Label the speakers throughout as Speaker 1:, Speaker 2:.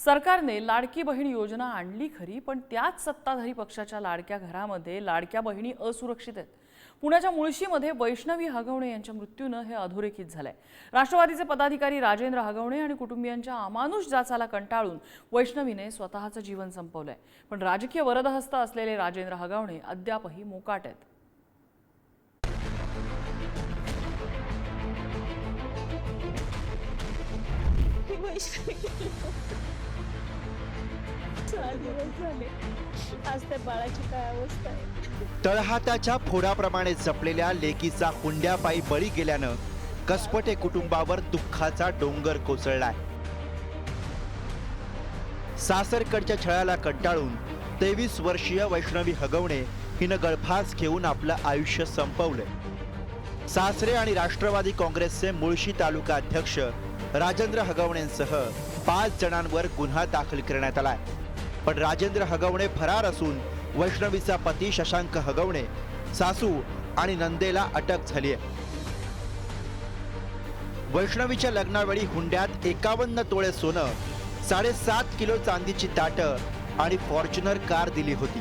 Speaker 1: सरकारने लाडकी बहीण योजना आणली खरी, पण त्याच सत्ताधारी पक्षाच्या लाडक्या घरामध्ये लाडक्या बहिणी असुरक्षित आहेत। पुण्याच्या मुळशीमध्ये वैष्णवी हगवणे यांच्या मृत्यूने हे अधोरेखित झालंय। राष्ट्रवादीचे पदाधिकारी राजेंद्र हगवणे आणि कुटुंबियांच्या अमानुष जाचाला कंटाळून वैष्णवीने स्वतःचं जीवन संपवलंय। पण राजकीय वरदहस्त असलेले राजेंद्र हगवणे अद्यापही मोकाट आहेत।
Speaker 2: आज त्या बाळाची काय अवस्था आहे।
Speaker 3: तळहाताच्या फोडाप्रमाणे जपलेल्या लेकीचा हुंड्यापायी बळी गेल्यानं कसपटे कुटुंबावर दुःखाचा डोंगर कोसळलाय। सासरकडच्या छळाला कंटाळून 23 वर्षीय वैष्णवी हगवणे हिनं गळफास घेऊन आपलं आयुष्य संपवलंय। सासरे आणि राष्ट्रवादी काँग्रेसचे मुळशी तालुका अध्यक्ष राजेंद्र हगवणेंसह 5 जणांवर गुन्हा दाखल करण्यात आलाय। पण राजेंद्र हगवणे फरार असून वैष्णवीचा पती शशांक हगवणे, सासू आणि नंदेला अटक झाली आहे। वैष्णवीच्या लग्नावेळी हुंड्यात 51 तोळे सोनं, 7.5 किलो चांदीची ताटं आणि फॉर्च्युनर कार दिली होती।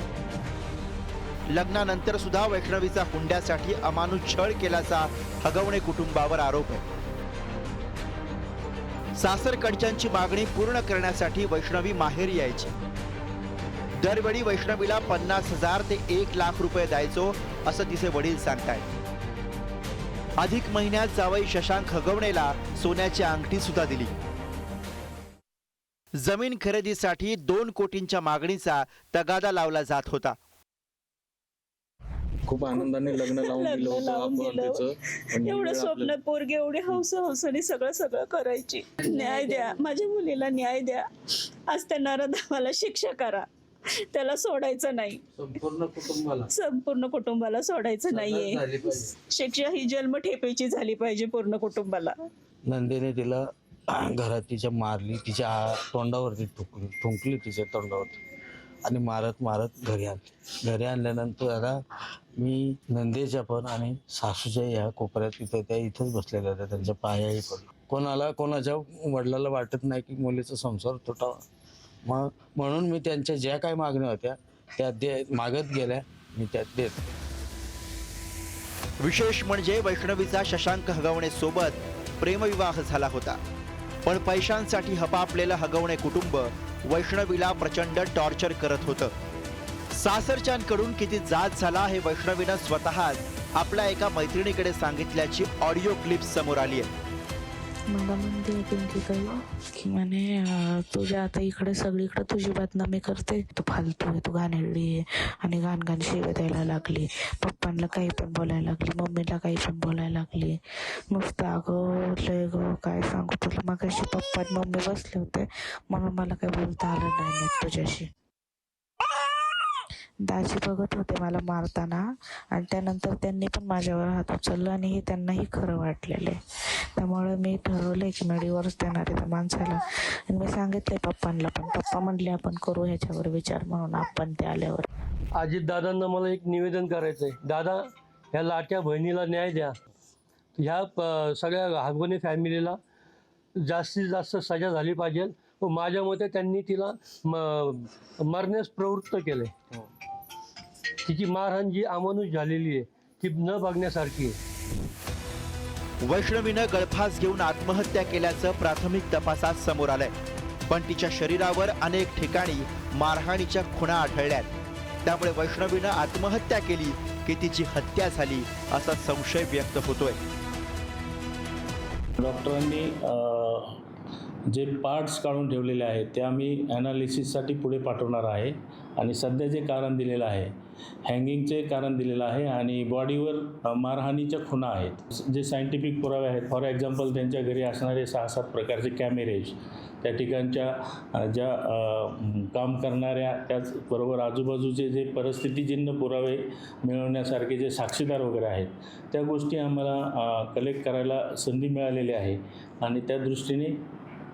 Speaker 3: लग्नानंतर सुद्धा वैष्णवीचा हुंड्यासाठी अमानुष छळ केल्याचा हगवणे कुटुंबावर आरोप आहे। सासरकडच्यांची मागणी पूर्ण करण्यासाठी वैष्णवी माहेरी यायची। दरवेळी वैष्णवीला 50,000 ते 1 लाख रुपये द्यायचो असं तिचे वडील सांगतायत। अधिक महिन्यात जावई शशांक हगवणेला सोन्याची अंगठी सुद्धा दिली। जमीन खरेदीसाठी 2 कोटींच्या मागणीचा तगादा लावला जात होता।
Speaker 4: खूप आनंदाने लग्न लावून दिलं
Speaker 2: एवढं स्वप्न पोरगे एवढे हौसाने सगळं करायची। न्याय द्या, माझ्या मुलीला न्याय द्या। आज त्या नरदेवाला शिक्षा करा, त्याला सोडायचं नाही। संपूर्ण कुटुंबाला सोडायचं नाहीये। शिक्षा ही जन्मठेपेची झाली पाहिजे पूर्ण कुटुंबाला।
Speaker 5: नंदेने तिला घरात तिच्या मारली, तिच्या तोंडावरती ठुंकली तिच्या तोंडावरती आणि मारत घरी आणल्यानंतर आता मी नंदेच्या पण आणि सासूच्या या कोपऱ्यात तिथं त्या इथंच बसलेल्या होत्या, त्यांच्या पायाही पडलो। कोणाच्या वडिलाला वाटत नाही की मुलीचा संसार तुटावा, मग म्हणून मी त्यांच्या ज्या काही मागण्या होत्या त्या मागत गेल्या, मी त्यात देत।
Speaker 3: विशेष म्हणजे वैष्णवीचा शशांक हगवणे सोबत प्रेमविवाह झाला होता, पण पैशांसाठी हपापलेलं हगवणे कुटुंब वैष्णवीला प्रचंड टॉर्चर करत होतं। सासरच्यांकडून किती जाच झाला हे वैष्णवीनं स्वतःच आपल्या एका मैत्रिणीकडे सांगितल्याची ऑडिओ क्लिप समोर आली आहे।
Speaker 6: मला म्हणते पिंकी काही की म्हणे तुझ्या आता इकडे सगळीकडे तुझी बदनामी करते, तू फालतू आहे, तू घाणेरडी आहे आणि घाण शिव्या द्यायला लागली, पप्पांना काही पण बोलायला लागली, मम्मीला काही पण बोलायला लागली। नुसतं अगं लय गं काय सांगू तुला, मगाशी पप्पा आणि मम्मी बसले होते म्हणून मला काही बोलता आलं नाही तुझ्याशी। दाजी बघत होते मला मारताना आणि त्यानंतर त्यांनी पण माझ्यावर हात उचलला आणि हे त्यांनाही खरं वाटलेलं आहे। त्यामुळे मी ठरवलंय की मी डिवोर्स देणार आहे त्या माणसाला आणि मी सांगितलंय पप्पांना, पण पप्पा म्हणले आपण करू ह्याच्यावर विचार म्हणून आपण ते आल्यावर।
Speaker 7: अजित दादांना मला एक निवेदन करायचंय, दादा ह्या लाट्या बहिणीला न्याय द्या। ह्या सगळ्या हगवणे फॅमिलीला जास्तीत जास्त सजा झाली पाहिजे व माझ्या मते त्यांनी तिला मरण्यास प्रवृत्त केलंय। तिची मारहाण जी अमानुष झालेली आहे ती न बघण्यासारखी आहे।
Speaker 3: वैष्णवीनं गळफास घेऊन आत्महत्या केल्याचं प्राथमिक तपासात समोर आलंय, पण तिच्या शरीरावर अनेक ठिकाणी मारहाणीच्या खुणा आढळल्यात। त्यामुळे वैष्णवीनं आत्महत्या केली की तिची हत्या झाली असा संशय व्यक्त होतोय।
Speaker 4: डॉक्टरांनी जे पार्ट्स काढून ठेवलेले आहेत ते आम्ही ॲनालिसिससाठी पुढे पाठवणार आहे आणि सध्या जे कारण दिलेलं आहे हँगिंगचे कारण दिलेलं आहे आणि बॉडीवर मारहाणीच्या खुणा आहेत। जे सायंटिफिक पुरावे आहेत, फॉर एक्झाम्पल त्यांच्या घरी असणारे 6-7 प्रकारचे कॅमेरेज, त्या ठिकाणच्या ज्या काम करणाऱ्या, त्याचबरोबर आजूबाजूचे जे परिस्थितीजन्य पुरावे मिळवण्यासारखे जे साक्षीदार वगैरे आहेत त्या गोष्टी आम्हाला कलेक्ट करायला संधी मिळालेली आहे आणि त्या दृष्टीने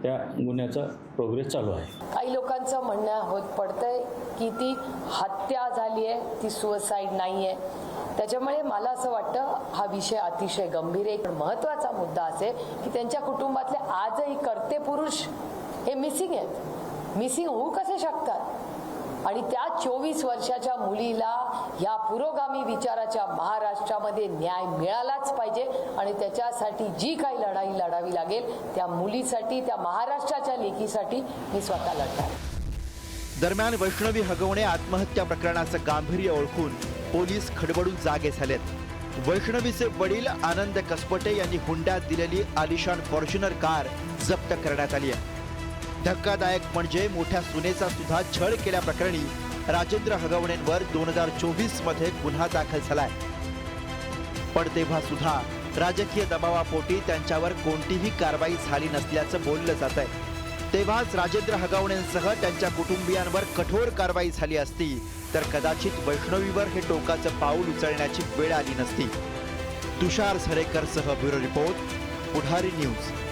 Speaker 4: त्या गुन्ह्याचा प्रोग्रेस चालू आहे।
Speaker 8: काही लोकांचं म्हणणं होत पडतंय की ती हत्या झाली आहे, ती सुसाईड नाही आहे। त्याच्यामुळे मला असं वाटतं हा विषय अतिशय गंभीर आहे। पण महत्त्वाचा मुद्दा असे की त्यांच्या कुटुंबातले आजही कर्ते पुरुष हे मिसिंग आहेत। मिसिंग होऊ कसे शकतात? आणि त्या 24 वर्षाच्या मुलीला या पुरोगामी विचाराच्या महाराष्ट्रामध्ये न्याय मिळालाच पाहिजे आणि त्याच्यासाठी जी काही लढाई लढावी लागेल त्या मुलीसाठी, त्या महाराष्ट्राच्या लेकीसाठी मी स्वतः लढणार.
Speaker 3: दरम्यान वैष्णवी हगवणे आत्महत्या प्रकरणाचं गांभीर्य ओळखून पोलीस खडबडून जागे झालेत. वैष्णवीचे वडील आनंद कसपटे यांनी हुंड्यात दिलेली आलिशान फॉर्च्युनर कार जप्त करण्यात आली आहे. धक्कादायक म्हणजे मोठ्या सुनेचा सुद्धा छळ केल्याप्रकरणी राजेंद्र हगवणेंवर 2024 मध्ये गुन्हा दाखल झालाय. पण तेव्हा सुद्धा राजकीय दबावापोटी त्यांच्यावर कोणतीही कारवाई झाली नसल्याचं बोललं जात आहे. तेव्हाच राजेंद्र हगवणेंसह त्यांच्या कुटुंबियांवर कठोर कारवाई झाली असती तर कदाचित वैष्णवीवर हे टोकाचं पाऊल उचलण्याची वेळ आली नसती. तुषार झरेकरसह ब्युरो रिपोर्ट, पुढारी न्यूज.